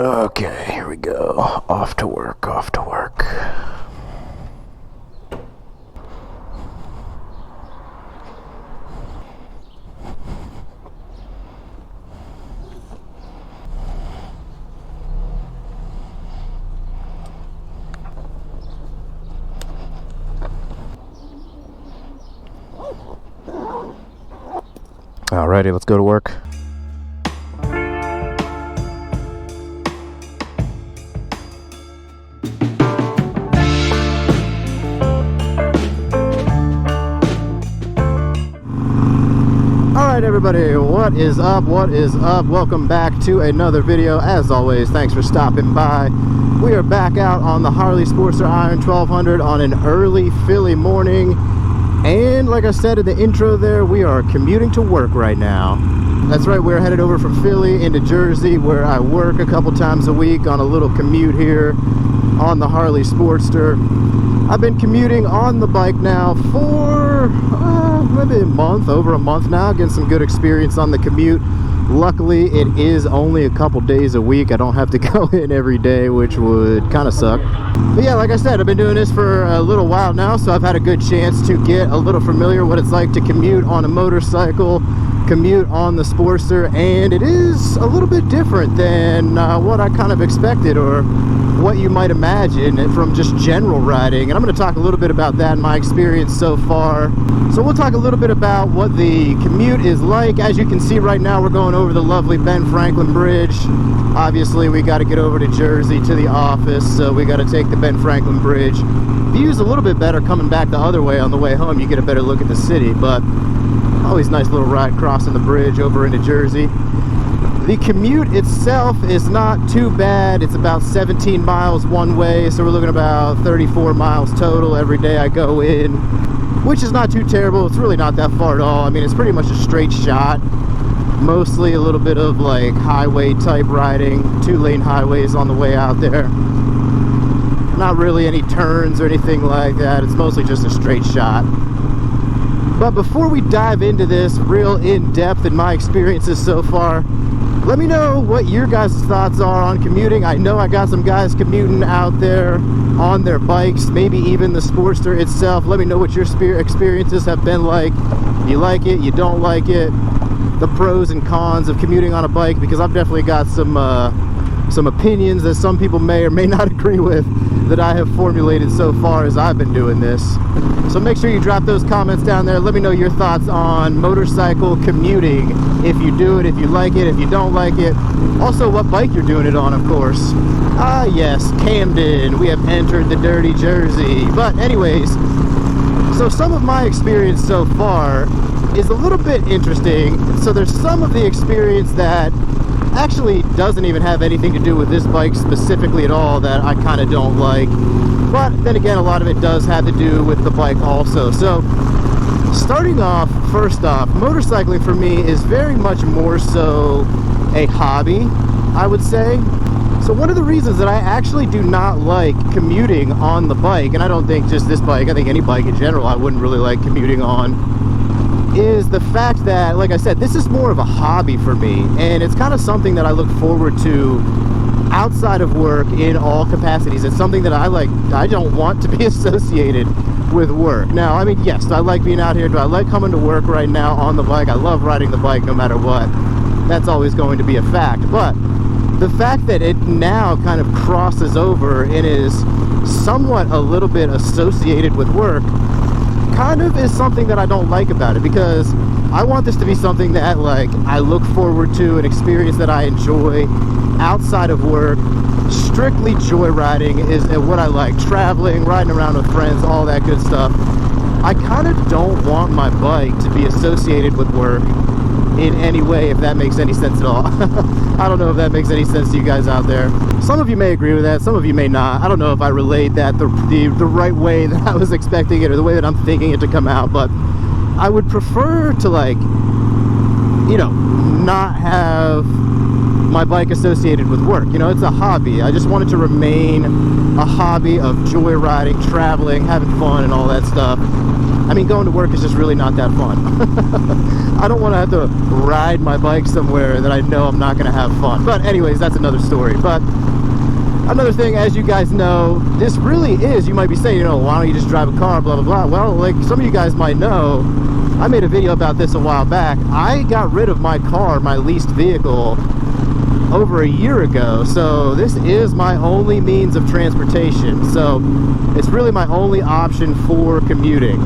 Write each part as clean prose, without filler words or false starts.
Okay, here we go. Off to work, off to work. Alrighty, let's go to work. Alright everybody, what is up, what is up? Welcome back to another video. As always, thanks for stopping by. We are back out on the Harley Sportster Iron 1200 on an early Philly morning. And like I said in the intro there, we are commuting to work right now. That's right, we're headed over from Philly into Jersey, where I work a couple times a week on a little commute here on the Harley Sportster. I've been commuting on the bike now for maybe a month, over a month now, getting some good experience on the commute. Luckily, it is only a couple days a week. I don't have to go in every day, which would kind of suck. But yeah, like I said, I've been doing this for a little while now, so I've had a good chance to get a little familiar what it's like to commute on a motorcycle, commute on the Sportster, and it is a little bit different than what I kind of expected or what you might imagine from just general riding. And I'm going to talk a little bit about that and my experience so far. So we'll talk a little bit about what the commute is like. As you can see right now, we're going over the lovely Ben Franklin Bridge. Obviously, we got to get over to Jersey to the office, so we got to take the Ben Franklin Bridge. View's a little bit better coming back the other way. On the way home, you get a better look at the city, but always nice little ride crossing the bridge over into Jersey. The commute itself is not too bad. It's about 17 miles one way, so we're looking about 34 miles total every day I go in, which is not too terrible. It's really not that far at all. I mean, it's pretty much a straight shot. Mostly a little bit of like highway type riding, 2-lane highways on the way out there. Not really any turns or anything like that. It's mostly just a straight shot. But before we dive into this real in-depth in my experiences so far, let me know what your guys' thoughts are on commuting. I know I got some guys commuting out there on their bikes, maybe even the Sportster itself. Let me know what your experiences have been like. You like it, you don't like it, the pros and cons of commuting on a bike, because I've definitely got some opinions that some people may or may not agree with that I have formulated so far as I've been doing this. So make sure you drop those comments down there. Let me know your thoughts on motorcycle commuting. If you do it, if you like it, if you don't like it. Also, what bike you're doing it on, of course. Ah, yes, Camden. We have entered the dirty Jersey. But anyways, so some of my experience so far is a little bit interesting. So there's some of the experience that actually doesn't even have anything to do with this bike specifically at all that I kind of don't like. But then again, a lot of it does have to do with the bike also. So starting off, first off, motorcycling for me is very much more so a hobby, I would say. So one of the reasons that I actually do not like commuting on the bike, and I don't think just this bike, I think any bike in general I wouldn't really like commuting on, is the fact that, like I said, this is more of a hobby for me, and it's kind of something that I look forward to outside of work in all capacities. It's something that I like. I don't want to be associated with work. Now, I mean, yes, I like being out here. Do I like coming to work right now on the bike? I love riding the bike no matter what. That's always going to be a fact. But the fact that it now kind of crosses over and is somewhat a little bit associated with work kind of is something that I don't like about it, because I want this to be something that like I look forward to, an experience that I enjoy outside of work. Strictly joyriding is what I like. Traveling, riding around with friends, all that good stuff. I kind of don't want my bike to be associated with work in any way, if that makes any sense at all. I don't know if that makes any sense to you guys out there. Some of you may agree with that, some of you may not. I don't know if I relayed that the right way that I was expecting it, or the way that I'm thinking it to come out, but I would prefer to, like, you know, not have my bike associated with work. You know, it's a hobby. I just want it to remain a hobby of joyriding, traveling, having fun, and all that stuff. I mean, going to work is just really not that fun. I don't want to have to ride my bike somewhere that I know I'm not going to have fun. But anyways, that's another story. But another thing, as you guys know, this really is, you might be saying, you know, why don't you just drive a car, blah, blah, blah. Well, like some of you guys might know, I made a video about this a while back. I got rid of my car, my leased vehicle, over a year ago. So this is my only means of transportation. So it's really my only option for commuting.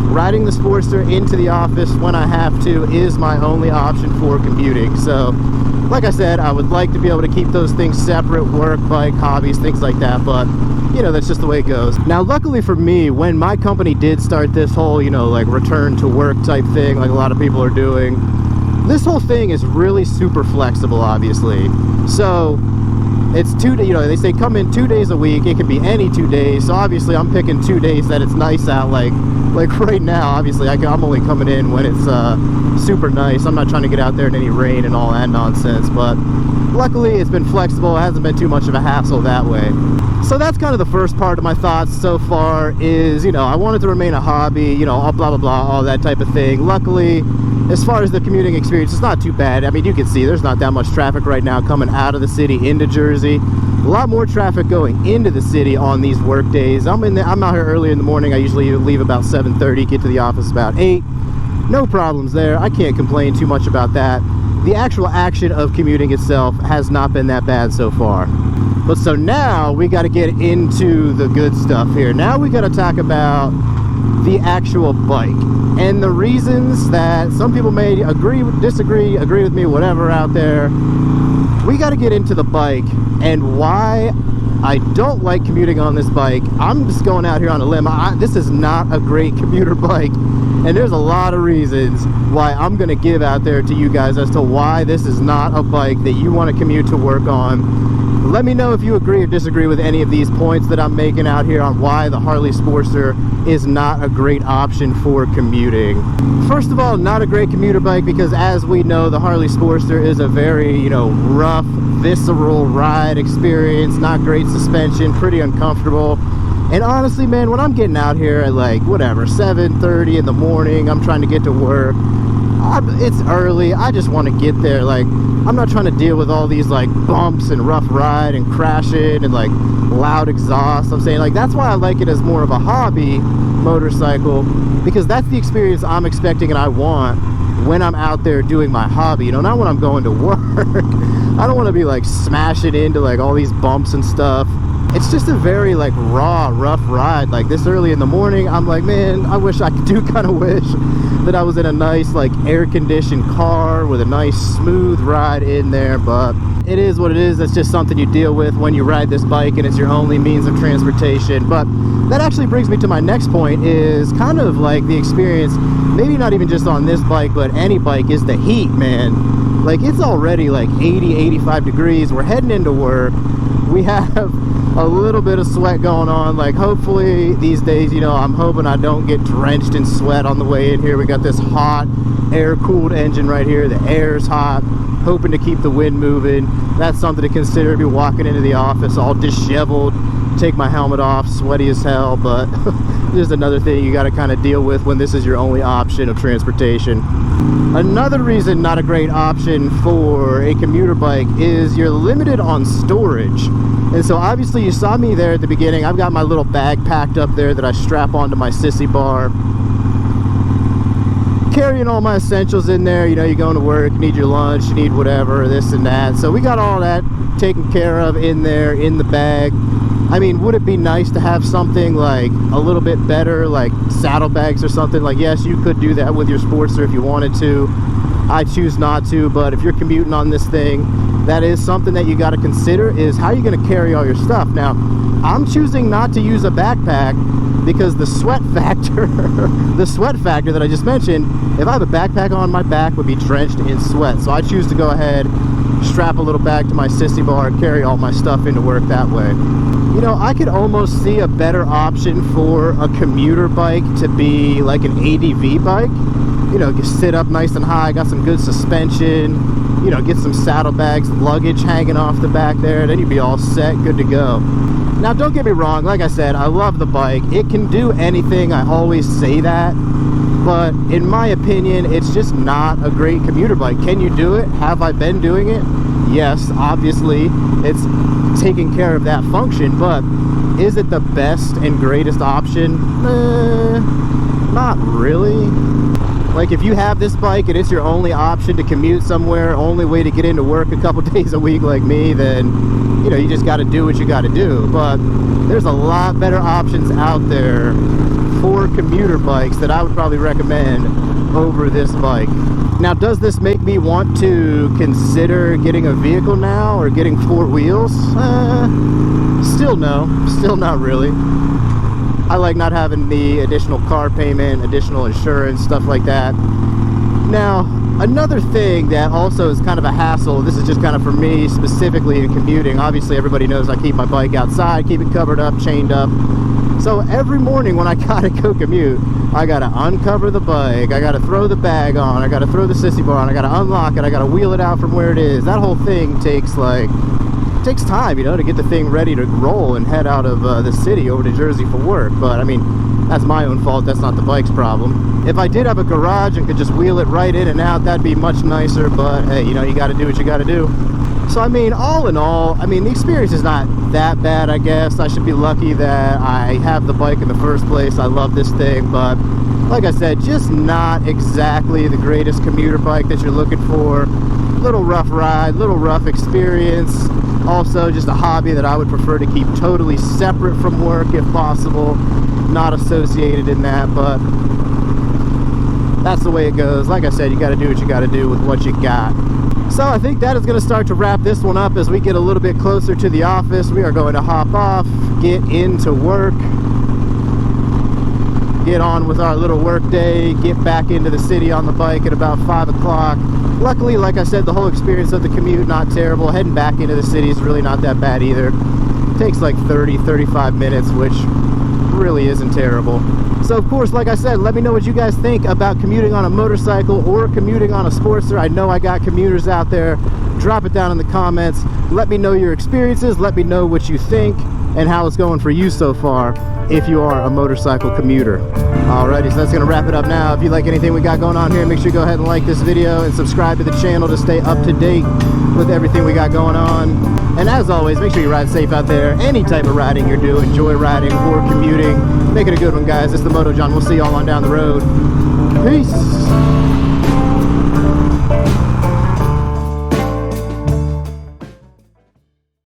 Riding the Sportster into the office when I have to is my only option for commuting. So like I said, I would like to be able to keep those things separate, work, bike, hobbies, things like that, but you know, that's just the way it goes. Now, luckily for me, when my company did start this whole, you know, like return to work type thing, like a lot of people are doing, this whole thing is really super flexible, obviously. So it's you know, they say come in 2 days a week. It can be any 2 days. So obviously I'm picking 2 days that it's nice out, like right now. Obviously I'm only coming in when it's super nice. I'm not trying to get out there in any rain and all that nonsense, but luckily it's been flexible. It hasn't been too much of a hassle that way. So that's kind of the first part of my thoughts so far is, you know, I want it to remain a hobby, you know, blah, blah, blah, all that type of thing. Luckily, as far as the commuting experience, it's not too bad. I mean, you can see there's not that much traffic right now coming out of the city into Jersey. A lot more traffic going into the city on these work days. I'm out here early in the morning. I usually leave about 7:30, get to the office about 8. No problems there. I can't complain too much about that. The actual action of commuting itself has not been that bad so far. But so now we got to get into the good stuff here. Now we got to talk about the actual bike and the reasons that some people may agree, disagree, agree with me, whatever out there. We got to get into the bike and why I don't like commuting on this bike. I'm just going out here on a limb. This is not a great commuter bike, and there's a lot of reasons why I'm going to give out there to you guys as to why this is not a bike that you want to commute to work on. Let me know if you agree or disagree with any of these points that I'm making out here on why the Harley Sportster is not a great option for commuting. First of all, not a great commuter bike because, as we know, the Harley Sportster is a very, you know, rough, visceral ride experience, not great suspension, pretty uncomfortable. And honestly, man, when I'm getting out here at like, whatever, 7:30 in the morning, I'm trying to get to work, it's early, I just want to get there. Like, I'm not trying to deal with all these like bumps and rough ride and crashing and like loud exhaust. I'm saying, like, that's why I like it as more of a hobby motorcycle, because that's the experience I'm expecting and I want when I'm out there doing my hobby, you know, not when I'm going to work. I don't want to be like smashing into like all these bumps and stuff. It's just a very like raw, rough ride. Like this early in the morning, I'm like, man, I do kind of wish that I was in a nice like air-conditioned car with a nice smooth ride in there, but it is what it is. That's just something you deal with when you ride this bike and it's your only means of transportation. But that actually brings me to my next point, is kind of like the experience, maybe not even just on this bike, but any bike, is the heat, man. Like, it's already like 80, 85 degrees. We're heading into work. We have a little bit of sweat going on. Like, hopefully these days, you know, I'm hoping I don't get drenched in sweat on the way in here. We got this hot air-cooled engine right here. The air's hot, hoping to keep the wind moving. That's something to consider. Be walking into the office all disheveled, take my helmet off, sweaty as hell. But there's another thing you got to kind of deal with when this is your only option of transportation. Another reason not a great option for a commuter bike is you're limited on storage. And so obviously you saw me there at the beginning. I've got my little bag packed up there that I strap onto my sissy bar, carrying all my essentials in there. You know, you're going to work, you need your lunch, you need whatever, this and that. So we got all that taken care of in there in the bag. I mean, would it be nice to have something like a little bit better, like saddlebags or something? Like, yes, you could do that with your Sportster if you wanted to. I choose not to, but if you're commuting on this thing, that is something that you got to consider, is how you're going to carry all your stuff. Now, I'm choosing not to use a backpack because the sweat factor, the sweat factor that I just mentioned, if I have a backpack on, my back would be drenched in sweat. So I choose to go ahead, strap a little bag to my sissy bar, and carry all my stuff into work that way. You know, I could almost see a better option for a commuter bike to be like an ADV bike. You know, you sit up nice and high, got some good suspension, you know, get some saddlebags, luggage hanging off the back there, then you'd be all set, good to go. Now, don't get me wrong, like I said, I love the bike. It can do anything, I always say that. But in my opinion, it's just not a great commuter bike. Can you do it? Have I been doing it? Yes, obviously it's taking care of that function, but is it the best and greatest option? Not really. Like, if you have this bike and it's your only option to commute somewhere, only way to get into work a couple days a week like me, then, you know, you just got to do what you got to do. But there's a lot better options out there for commuter bikes that I would probably recommend over this bike. Now, does this make me want to consider getting a vehicle now or getting 4 wheels? Still no. Still not really. I like not having the additional car payment, additional insurance, stuff like that. Now, another thing that also is kind of a hassle, this is just kind of for me specifically in commuting. Obviously, everybody knows I keep my bike outside, keep it covered up, chained up. So every morning when I gotta go commute, I gotta uncover the bike, I gotta throw the bag on, I gotta throw the sissy bar on, I gotta unlock it, I gotta wheel it out from where it is. That whole thing takes time, you know, to get the thing ready to roll and head out of the city over to Jersey for work. But I mean, that's my own fault, that's not the bike's problem. If I did have a garage and could just wheel it right in and out, that'd be much nicer, but hey, you know, you gotta do what you gotta do. So I mean, all in all, I mean, the experience is not that bad, I guess. I should be lucky that I have the bike in the first place. I love this thing, but like I said, just not exactly the greatest commuter bike that you're looking for. Little rough ride, little rough experience. Also, just a hobby that I would prefer to keep totally separate from work if possible. Not associated in that, but that's the way it goes. Like I said, you got to do what you got to do with what you got. So I think that is going to start to wrap this one up as we get a little bit closer to the office. We are going to hop off, get into work, get on with our little work day, get back into the city on the bike at about 5 o'clock. Luckily, like I said, the whole experience of the commute, not terrible. Heading back into the city is really not that bad either. Takes like 30-35 minutes, which really isn't terrible. So of course, like I said, let me know what you guys think about commuting on a motorcycle or commuting on a Sportster. I know I got commuters out there. Drop it down in the comments. Let me know your experiences. Let me know what you think and how it's going for you so far if you are a motorcycle commuter. Alrighty, so that's going to wrap it up now. If you like anything we got going on here, make sure you go ahead and like this video and subscribe to the channel to stay up to date with everything we got going on. And as always, make sure you ride safe out there. Any type of riding you're doing, enjoy riding or commuting. Make it a good one, guys. It's the Moto John. We'll see y'all on down the road. Peace.